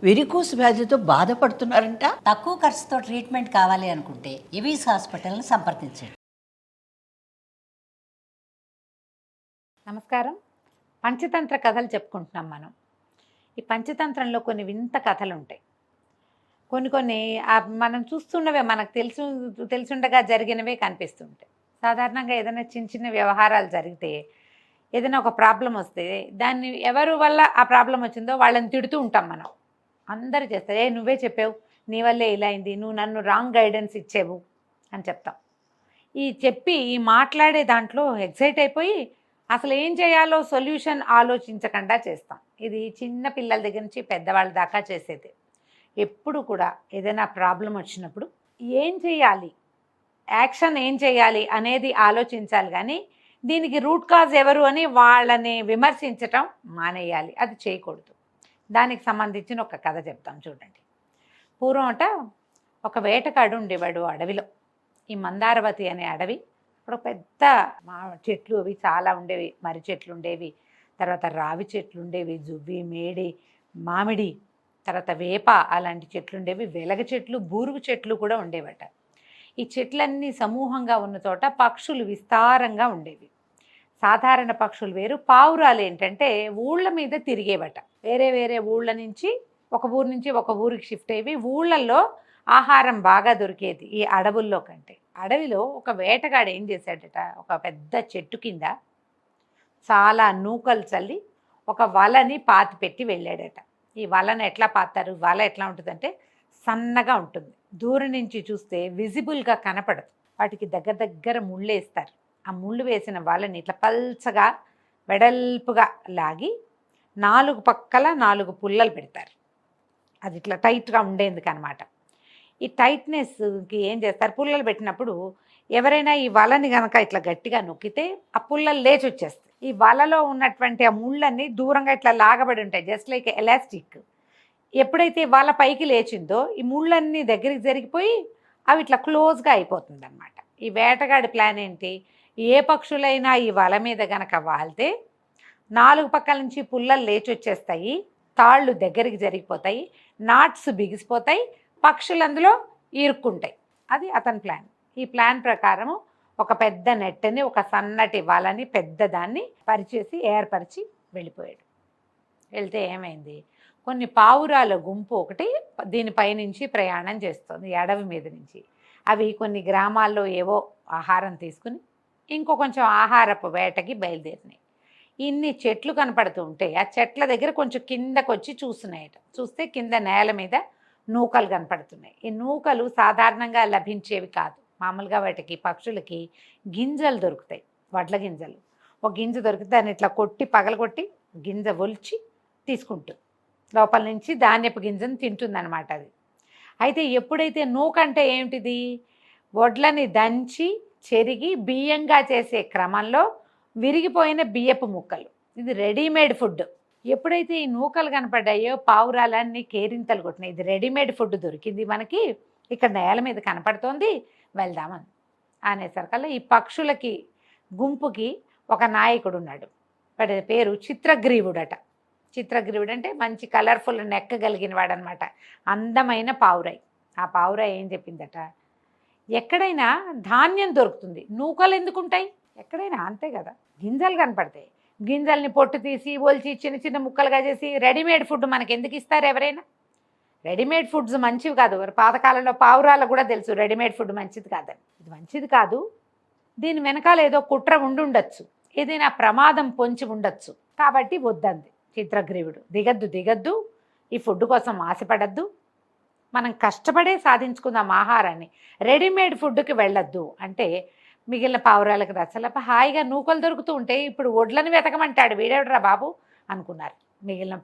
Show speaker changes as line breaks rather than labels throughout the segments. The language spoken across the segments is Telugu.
వెరికోస్ వ్యాధితో బాధపడుతున్నారంట.
తక్కువ ఖర్చుతో ట్రీట్మెంట్ కావాలి అనుకుంటే ఎవిస్ హాస్పిటల్ని సంప్రదించండి.
నమస్కారం. పంచతంత్ర కథలు చెప్పుకుంటున్నాం మనం. ఈ పంచతంత్రంలో కొన్ని వింత కథలు ఉంటాయి. కొన్ని మనం చూస్తున్నవే, మనకు తెలుసుండగా జరిగినవే కనిపిస్తుంటాయి. సాధారణంగా ఏదైనా చిన్న చిన్న వ్యవహారాలు జరిగితే, ఏదైనా ఒక ప్రాబ్లం వస్తే దాన్ని ఎవరి వల్ల ఆ ప్రాబ్లం వచ్చిందో వాళ్ళని తిడుతూ ఉంటాం మనం. అందరూ చేస్తారు, నువ్వే చెప్పావు, నీ వల్లే ఇలా అయింది, నువ్వు నన్ను రాంగ్ గైడెన్స్ ఇచ్చేవు అని చెప్తాం. ఈ మాట్లాడే దాంట్లో ఎక్సైట్ అయిపోయి అసలు ఏం చేయాలో సొల్యూషన్ ఆలోచించకుండా చేస్తాం. ఇది చిన్న పిల్లల దగ్గర నుంచి పెద్దవాళ్ళ దాకా చేసేది. ఎప్పుడు కూడా ఏదైనా ప్రాబ్లం వచ్చినప్పుడు ఏం చేయాలి, యాక్షన్ ఏం చేయాలి అనేది ఆలోచించాలి, కానీ దీనికి రూట్ కాజ్ ఎవరు అని వాళ్ళని విమర్శించటం మానేయాలి. అది చేయకూడదు. దానికి సంబంధించిన ఒక కథ చెప్తాం చూడండి. పూర్వం ఒక వేటగాడు ఉండేవాడు అడవిలో. ఈ మందారవతి అనే అడవి, ఇప్పుడు పెద్ద చెట్లు అవి చాలా ఉండేవి. మర్రి చెట్లు ఉండేవి, తర్వాత రావి చెట్లు ఉండేవి, జువ్వి, మేడి, మామిడి, తర్వాత వేప అలాంటి చెట్లు ఉండేవి. వెలగ చెట్లు, బూరుగు చెట్లు కూడా ఉండేవట. ఈ చెట్లన్నీ సమూహంగా ఉన్న చోట పక్షులు విస్తారంగా ఉండేవి. సాధారణ పక్షులు వేరు, పావురాలు ఏంటంటే ఊళ్ళ మీద తిరిగేవట. వేరే వేరే ఊళ్ళ నుంచి ఒక ఊరు నుంచి ఒక ఊరికి షిఫ్ట్ అయ్యి ఊళ్ళల్లో ఆహారం బాగా దొరికేది ఈ అడవుల్లో కంటే. అడవిలో ఒక వేటగాడు ఏం చేశాడట, ఒక పెద్ద చెట్టు కింద చాలా నూకలు చల్లి ఒక వలని పాతి పెట్టి వెళ్ళాడట. ఈ వలను ఎట్లా పాతారు, వల ఎట్లా ఉంటుందంటే సన్నగా ఉంటుంది, దూరం నుంచి చూస్తే విజిబుల్గా కనపడదు. వాటికి దగ్గర దగ్గర ముళ్ళు వేస్తారు. ఆ ముళ్ళు వేసిన వలని ఇట్లా పల్చగా వెడల్పుగా లాగి 4 పక్కల 4 పుల్లలు పెడతారు. అది ఇట్లా టైట్గా ఉండేందుకు అనమాట. ఈ టైట్నెస్కి ఏం చేస్తారు, పుల్లలు పెట్టినప్పుడు ఎవరైనా ఈ వలని కనుక ఇట్లా గట్టిగా నొక్కితే ఆ పుల్లలు లేచి వచ్చేస్తాయి. ఈ వలలో ఉన్నటువంటి ఆ ముళ్ళన్నీ దూరంగా ఇట్లా లాగబడి ఉంటాయి, జస్ట్ లైక్ ఎలాస్టిక్. ఎప్పుడైతే వల పైకి లేచిందో ఈ ముళ్ళన్నీ దగ్గరికి జరిగిపోయి అవి ఇట్లా క్లోజ్గా అయిపోతుంది అనమాట. ఈ వేటగాడి ప్లాన్ ఏంటి, ఏ పక్షులైనా ఈ వల మీద గనక వాళ్తే 4 పక్కల నుంచి పుల్లలు లేచి వచ్చేస్తాయి, తాళ్ళు దగ్గరికి జరిగిపోతాయి, నాట్స్ బిగిసిపోతాయి, పక్షులు అందులో ఇరుక్కుంటాయి. అది అతని ప్లాన్. ఈ ప్లాన్ ప్రకారము ఒక పెద్ద నెట్టని, ఒక సన్నటి వలని పెద్దదాన్ని పరిచేసి ఏర్పరిచి వెళ్ళిపోయాడు. వెళ్తే ఏమైంది, కొన్ని పావురాల గుంపు ఒకటి దీనిపైనుంచి ప్రయాణం చేస్తుంది అడవి మీద నుంచి. అవి కొన్ని గ్రామాల్లో ఏవో ఆహారం తీసుకుని ఇంకో కొంచెం ఆహారపు వేటకి బయలుదేరినాయి. ఇన్ని చెట్లు కనపడుతూ ఉంటే ఆ చెట్ల దగ్గర కొంచెం కిందకు వచ్చి చూస్తున్నాయట. చూస్తే కింద నేల మీద నూకలు కనపడుతున్నాయి. ఈ నూకలు సాధారణంగా లభించేవి కాదు. మామూలుగా వాటికి పక్షులకి గింజలు దొరుకుతాయి, వడ్ల గింజలు. ఒక గింజ దొరికితే దాన్ని ఇట్లా కొట్టి పగలగొట్టి గింజ ఒలిచి తీసుకుంటుంది, లోపల నుంచి ధాన్యపు గింజను తింటుందన్నమాట అది. అయితే ఎప్పుడైతే నూక అంటే ఏమిటిది, వడ్లని దంచి చెరిగి బియ్యంగా చేసే క్రమంలో విరిగిపోయిన బియ్యపు ముక్కలు, ఇది రెడీమేడ్ ఫుడ్. ఎప్పుడైతే ఈ నూకలు కనపడ్డాయో పావురాలన్నీ కేరింతలు కొట్టినాయి. ఇది రెడీమేడ్ ఫుడ్ దొరికింది మనకి, ఇక్కడ నేల మీద కనపడుతోంది, వెళ్దామని అనేసరికల్లా ఈ పక్షులకి గుంపుకి ఒక నాయకుడు ఉన్నాడు. వాడి పేరు చిత్రగ్రీవుడట. చిత్రగ్రీవుడు అంటే మంచి కలర్ఫుల్ నెక్క కలిగిన వాడనమాట, అందమైన పావురాయి. ఆ పావురాయి ఏం చెప్పిందట, ఎక్కడైనా ధాన్యం దొరుకుతుంది, నూకలు ఎందుకుంటాయి, ఎక్కడైనా అంతే కదా, గింజలు కనపడతాయి, గింజల్ని పొట్టు తీసి ఒలిచి చిన్న చిన్న ముక్కలుగా చేసి రెడీమేడ్ ఫుడ్ మనకి ఎందుకు ఇస్తారు ఎవరైనా. రెడీమేడ్ ఫుడ్స్ మంచివి కాదు. పాతకాలంలో పావురాలకు కూడా తెలుసు రెడీమేడ్ ఫుడ్ మంచిది కాదని. ఇది మంచిది కాదు, దీని వెనకాల ఏదో కుట్ర ఉండుండొచ్చు, ఏదైనా ప్రమాదం పొంచి ఉండొచ్చు, కాబట్టి వద్దంది చిత్రగ్రీవుడు. దిగద్దు, ఈ ఫుడ్ కోసం ఆశపడద్దు, మనం కష్టపడే సాధించుకుందాం ఆహారాన్ని, రెడీమేడ్ ఫుడ్కి వెళ్ళొద్దు అంటే మిగిలిన పావురాలకు అసలు హాయిగా నూకలు దొరుకుతూ ఉంటే ఇప్పుడు వడ్లను వెతకమంటాడు వీడేవిడ్రా బాబు అనుకున్నారు. మిగిలిన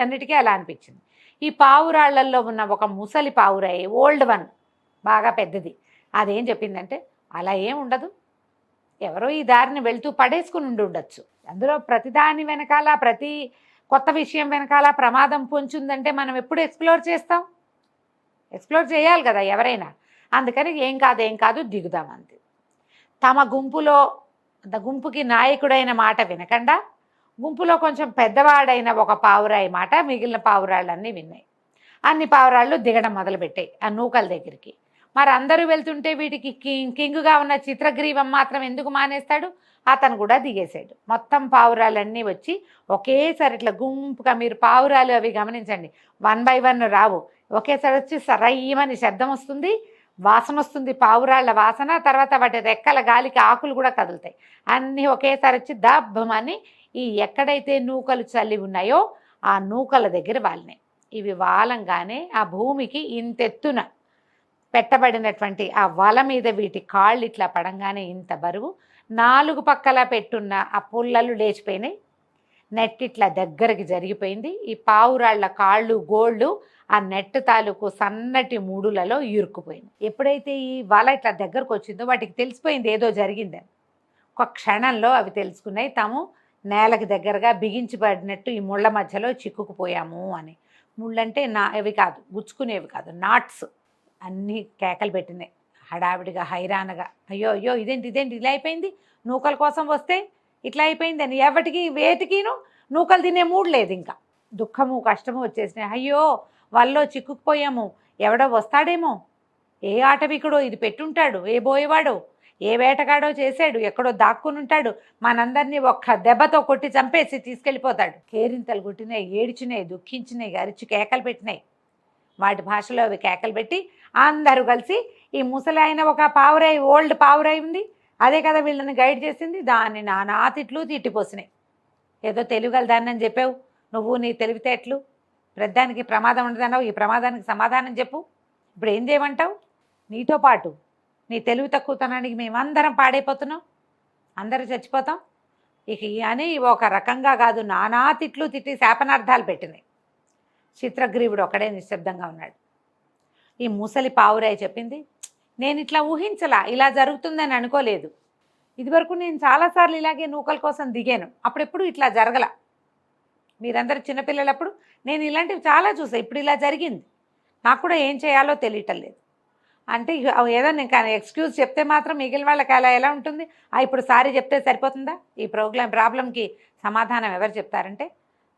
అన్నిటికీ అలా అనిపించింది. ఈ పావురాళ్లలో ఉన్న ఒక ముసలి పావురాయి, ఓల్డ్ వన్, బాగా పెద్దది, అదేం చెప్పిందంటే అలా ఏం ఉండదు, ఎవరో ఈ దారిని వెళ్తూ పడేసుకుని ఉండొచ్చు, అందులో ప్రతిదాని వెనకాల ప్రతి కొత్త విషయం వెనకాల ప్రమాదం పొంచుందంటే మనం ఎప్పుడు ఎక్స్ప్లోర్ చేస్తాం, ఎక్స్ప్లోర్ చేయాలి కదా ఎవరైనా. అందుకని ఏం కాదు దిగుదామంది. తమ గుంపుకి నాయకుడైన మాట వినకుండా గుంపులో కొంచెం పెద్దవాడైన ఒక పావురాయి మాట మిగిలిన పావురాళ్ళన్నీ విన్నాయి. అన్ని పావురాళ్ళు దిగడం మొదలుపెట్టాయి ఆ నూకల దగ్గరికి. మరి అందరూ వెళ్తుంటే వీటికి కింగుగా ఉన్న చిత్రగ్రీవం మాత్రం ఎందుకు మానేస్తాడు? అతను కూడా దిగేశాడు. మొత్తం పావురాలన్నీ వచ్చి ఒకేసారి ఇట్లా గుంపుగా, మీరు పావురాలు అవి గమనించండి, 1 by 1 రావు, ఒకేసారి వచ్చి సరయ్యమని శబ్దం వస్తుంది, వాసన వస్తుంది, పావురాళ్ళ వాసన. తర్వాత వాటి రెక్కల గాలికి ఆకులు కూడా కదులుతాయి. అన్నీ ఒకేసారి వచ్చి దబ్బమని ఈ ఎక్కడైతే నూకలు చల్లి ఉన్నాయో ఆ నూకల దగ్గర వాలినాయి. ఇవి వాలంగానే ఆ భూమికి ఇంతెత్తున పెట్టబడినటువంటి ఆ వల మీద వీటి కాళ్ళు ఇట్లా పడంగానే ఇంత బరువు 4 పక్కల పెట్టున్న ఆ పుల్లలు లేచిపోయినాయి. నెట్ ఇట్లా దగ్గరికి జరిగిపోయింది. ఈ పావురాళ్ల కాళ్ళు గోళ్ళు ఆ నెట్ తాలూకు సన్నటి మూడులలో ఇరుక్కుపోయింది. ఎప్పుడైతే ఈ వల ఇట్లా దగ్గరకు వచ్చిందో వాటికి తెలిసిపోయింది ఏదో జరిగిందని. ఒక క్షణంలో అవి తెలుసుకున్నాయి తాము నేలకి దగ్గరగా బిగించబడినట్టు ఈ ముళ్ళ మధ్యలో చిక్కుకుపోయాము అని. ముళ్ళంటే అవి కాదు, గుచ్చుకునేవి కాదు, నాట్స్. అన్నీ కేకలు పెట్టినాయి హడావిడిగా, హైరానగా. అయ్యో అయ్యో ఇదేంటి ఇలా అయిపోయింది, నూకల కోసం వస్తే ఇట్లా అయిపోయింది అని. ఎవటికి వేటికిను నూకలు తినే మూడు లేదు. ఇంకా దుఃఖము కష్టము వచ్చేసినాయి. అయ్యో వాళ్ళలో చిక్కుకుపోయాము, ఎవడో వస్తాడేమో, ఏ ఆటవికుడో ఇది పెట్టుంటాడు, ఏ బోయేవాడో, ఏ వేటగాడో చేశాడు, ఎక్కడో దాక్కుని ఉంటాడు, మనందరినీ ఒక్క దెబ్బతో కొట్టి చంపేసి తీసుకెళ్ళిపోతాడు. కేరింతలు కొట్టినాయి, ఏడ్చినాయి, దుఃఖించినాయి, అరిచి కేకలు పెట్టినాయి. వాటి భాషలో అవి కేకలు పెట్టి అందరూ కలిసి ఈ ముసలి అయిన ఒక పావురాయి, ఓల్డ్ పావురాయి ఉంది, అదే కదా వీళ్ళని గైడ్ చేసింది, దాన్ని నానా తిట్లు తిట్టిపోసినాయి. ఏదో తెలియగలదాన్ని అని చెప్పావు నువ్వు, నీ తెలివితేటలు, ప్రధానికి ప్రమాదం ఉండదన్నావు, ఈ ప్రమాదానికి సమాధానం చెప్పు, ఇప్పుడు ఏం చేయమంటావు? నీతో పాటు నీ తెలివి తక్కువతనానికి మేమందరం పాడైపోతున్నాం, అందరూ చచ్చిపోతాం ఇక అని ఒక రకంగా కాదు, నానా తిట్లు తిట్టి శాపనార్థాలు పెట్టినాయి. చిత్రగ్రీవుడు ఒకడే నిశ్శబ్దంగా ఉన్నాడు. ఈ ముసలి పావురాయి చెప్పింది, నేను ఇట్లా ఊహించలా, ఇలా జరుగుతుందని అనుకోలేదు. ఇదివరకు నేను చాలాసార్లు ఇలాగే నూకల కోసం దిగాను, అప్పుడెప్పుడు ఇట్లా జరగల. మీరందరూ చిన్నపిల్లలప్పుడు నేను ఇలాంటివి చాలా చూసాను, ఇప్పుడు ఇలా జరిగింది, నాకు కూడా ఏం చేయాలో తెలియటం లేదు అంటే. ఏదో నేను కానీ ఎక్స్క్యూజ్ చెప్తే మాత్రం మిగిలిన వాళ్ళకి అలా ఎలా ఉంటుంది? ఇప్పుడు సారీ చెప్తే సరిపోతుందా? ఈ ప్రాబ్లంకి సమాధానం ఎవరు చెప్తారంటే,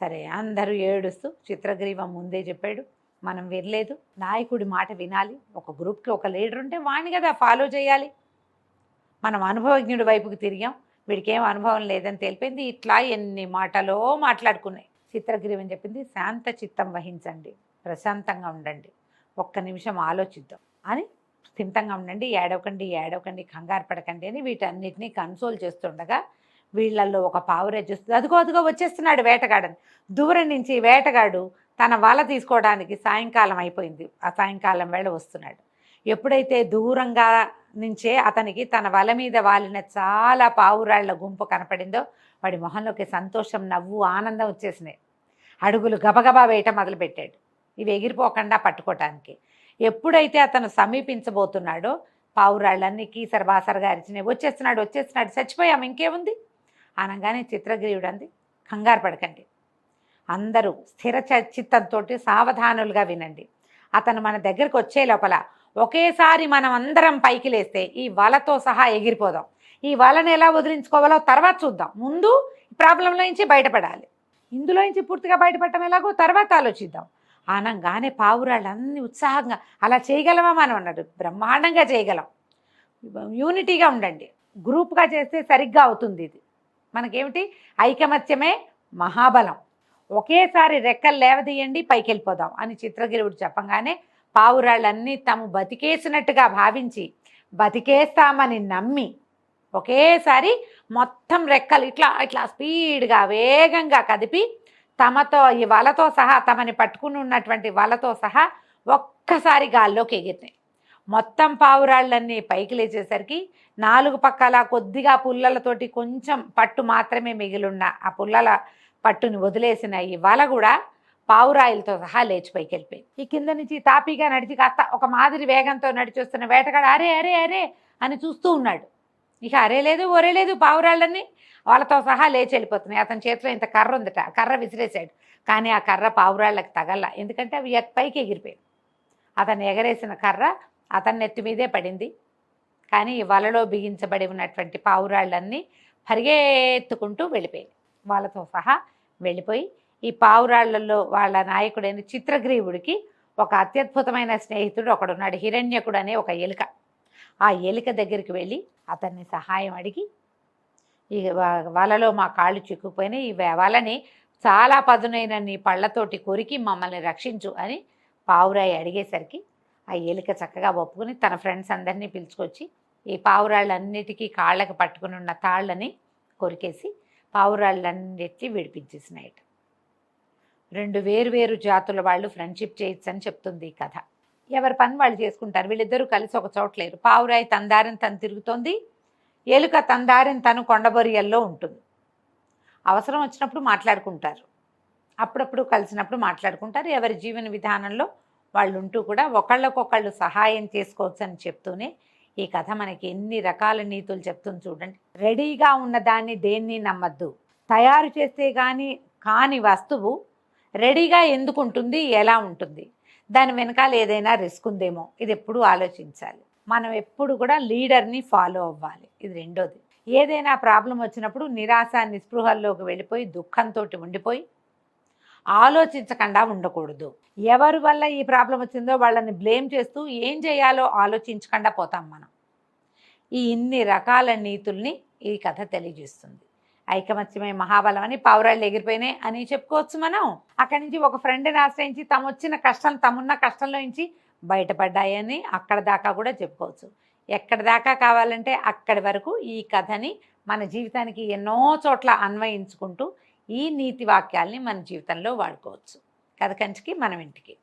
సరే అందరూ ఏడుస్తూ చిత్రగ్రీవం ముందే చెప్పాడు, మనం వినలేదు, నాయకుడి మాట వినాలి, ఒక గ్రూప్కి ఒక లీడర్ ఉంటే వాణ్ణి కదా ఫాలో చేయాలి. మనం అనుభవజ్ఞుడి వైపుకి తిరిగాం, వీడికి ఏం అనుభవం లేదని తెలిపింది. ఇట్లా ఎన్ని మాటలో మాట్లాడుకున్నాయి. చిత్రగ్రీవం చెప్పింది, శాంత చిత్తం వహించండి, ప్రశాంతంగా ఉండండి, ఒక్క నిమిషం ఆలోచిద్దాం అని, స్థిమితంగా ఉండండి, ఏడవకండి, కంగారు పడకండి అని వీటన్నిటినీ కన్సోల్ చేస్తుండగా వీళ్ళల్లో ఒక పావురాయి చూస్తుంది, అదిగో వచ్చేస్తున్నాడు వేటగాడని. దూరం నుంచి వేటగాడు తన వల తీసుకోవడానికి సాయంకాలం అయిపోయింది, ఆ సాయంకాలం వేళ వస్తున్నాడు. ఎప్పుడైతే దూరంగా నుంచే అతనికి తన వల మీద వాలిన చాలా పావురాళ్ల గుంపు కనపడిందో వాడి మొహంలోకి సంతోషం, నవ్వు, ఆనందం వచ్చేసినాయి. అడుగులు గబగబా వేయటం మొదలుపెట్టాడు, ఇవి ఎగిరిపోకుండా పట్టుకోవటానికి. ఎప్పుడైతే అతను సమీపించబోతున్నాడో పావురాళ్ళన్నీ కీసర బాసరగా అరిచినాయి, వచ్చేస్తున్నాడు, చచ్చిపోయాం, ఇంకేముంది అనగానే చిత్రగ్రీవుడు అంది, కంగారు పడకండి, అందరూ స్థిర చిత్తంతో సావధానులుగా వినండి. అతను మన దగ్గరికి వచ్చే లోపల ఒకేసారి మనం అందరం పైకి లేస్తే ఈ వలతో సహా ఎగిరిపోదాం. ఈ వలను ఎలా వదిలించుకోవాలో తర్వాత చూద్దాం, ముందు ప్రాబ్లంలో నుంచి బయటపడాలి, ఇందులో నుంచి పూర్తిగా బయటపడటం ఎలాగో తర్వాత ఆలోచిద్దాం అనగానే పావురాళ్ళన్నీ ఉత్సాహంగా, అలా చేయగలమా మనం అన్నాడు. బ్రహ్మాండంగా చేయగలం, యూనిటీగా ఉండండి, గ్రూప్గా చేస్తే సరిగ్గా అవుతుంది. ఇది మనకేమిటి, ఐకమత్యమే మహాబలం, ఒకేసారి రెక్కలు లేవదీయండి, పైకి వెళ్ళిపోదాం అని చిత్రగిరుడు చెప్పగానే పావురాళ్ళన్నీ తాము బతికేసినట్టుగా భావించి, బతికేస్తామని నమ్మి ఒకేసారి మొత్తం రెక్కలు ఇట్లా స్పీడ్గా వేగంగా కదిపి తమతో ఈ వలతో సహా, తమని పట్టుకుని ఉన్నటువంటి వలతో సహా ఒక్కసారి గాల్లోకి ఎగిరినాయి. మొత్తం పావురాళ్ళన్నీ పైకి లేచేసరికి 4 పక్కల కొద్దిగా పుల్లలతోటి కొంచెం పట్టు మాత్రమే మిగిలిన్న ఆ పుల్లల పట్టుని వదిలేసిన ఈ వల కూడా పావురాయిలతో సహా లేచి పైకి వెళ్ళిపోయింది. ఈ కింద నుంచి తాపీగా నడిచి కాస్త ఒక మాదిరి వేగంతో నడిచొస్తున్న వేటగాడు అరే అరే అరే అని చూస్తూ ఉన్నాడు. ఇక అరే లేదు ఒరే లేదు, పావురాళ్ళన్నీ వాళ్ళతో సహా లేచి వెళ్ళిపోతున్నాయి. అతని చేతిలో ఇంత కర్ర ఉందట, కర్ర విసిరేశాడు, కానీ ఆ కర్ర పావురాళ్ళకి తగల, ఎందుకంటే అవి పైకి ఎగిరిపోయాయి. అతను ఎగరేసిన కర్ర అతని నెత్తి మీదే పడింది, కానీ ఈ వలలో బిగించబడి ఉన్నటువంటి పావురాళ్ళన్నీ పరిగెత్తుకుంటూ వెళ్ళిపోయాయి. వాళ్ళతో సహా వెళ్ళిపోయి ఈ పావురాళ్లలో వాళ్ళ నాయకుడైన చిత్రగ్రీవుడికి ఒక అత్యద్భుతమైన స్నేహితుడు ఒకడున్నాడు, హిరణ్యకుడు అనే ఒక ఎలుక. ఆ ఎలుక దగ్గరికి వెళ్ళి అతన్ని సహాయం అడిగి, ఈ వలలో మా కాళ్ళు చిక్కుపోయినాయి, ఈ వలని చాలా పదునైన నీ పళ్ళతోటి కొరికి మమ్మల్ని రక్షించు అని పావురాయి అడిగేసరికి ఆ ఎలుక చక్కగా ఒప్పుకుని తన ఫ్రెండ్స్ అందరినీ పిలుచుకొచ్చి ఈ పావురాళ్ళన్నిటికీ కాళ్ళకి పట్టుకుని ఉన్న తాళ్ళని కొరికేసి పావురాళ్ళన్నిటికీ విడిపించేసినాయట. 2 వేరు జాతుల వాళ్ళు ఫ్రెండ్షిప్ చేయొచ్చు అని చెప్తుంది ఈ కథ. ఎవరి పని వాళ్ళు చేసుకుంటారు, వీళ్ళిద్దరూ కలిసి ఒక చోట్లేరు. పావురాయి తన దారిని తను తిరుగుతోంది, ఎలుక తన దారిని తను కొండబొరియల్లో ఉంటుంది. అవసరం వచ్చినప్పుడు మాట్లాడుకుంటారు, అప్పుడప్పుడు కలిసినప్పుడు మాట్లాడుకుంటారు. ఎవరి జీవన విధానంలో వాళ్ళు ఉంటూ కూడా ఒకళ్ళకొకళ్ళు సహాయం చేసుకోవచ్చు అని చెప్తూనే ఈ కథ మనకి ఎన్ని రకాల నీతులు చెప్తుంది చూడండి. రెడీగా ఉన్న దాన్ని దేన్ని నమ్మద్దు, తయారు చేస్తే కాని వస్తువు రెడీగా ఎందుకు ఉంటుంది, ఎలా ఉంటుంది, దాని వెనకాల ఏదైనా రిస్క్ ఉందేమో, ఇది ఎప్పుడూ ఆలోచించాలి. మనం ఎప్పుడు కూడా లీడర్ని ఫాలో అవ్వాలి. ఇది రెండోది. ఏదైనా ప్రాబ్లం వచ్చినప్పుడు నిరాశ నిస్పృహల్లోకి వెళ్ళిపోయి దుఃఖంతో ఉండిపోయి ఆలోచించకుండా ఉండకూడదు. ఎవరి వల్ల ఈ ప్రాబ్లం వచ్చిందో వాళ్ళని బ్లేమ్ చేస్తూ ఏం చేయాలో ఆలోచించకుండా పోతాం మనం. ఇన్ని రకాల నీతుల్ని ఈ కథ తెలియజేస్తుంది. ఐకమత్యమే మహాబలం అని పావురాళ్ళు ఎగిరిపోయినాయి అని చెప్పుకోవచ్చు మనం. అక్కడి నుంచి ఒక ఫ్రెండ్ని ఆశ్రయించి తమున్న కష్టంలో నుంచి బయటపడ్డాయని అక్కడ దాకా కూడా చెప్పుకోవచ్చు. ఎక్కడి దాకా కావాలంటే అక్కడి వరకు ఈ కథని మన జీవితానికి ఎన్నో చోట్ల అన్వయించుకుంటూ ఈ నీతి వాక్యాల్ని మన జీవితంలో వాడుకోవచ్చు. కథ కంచికి మనం ఇంటికి.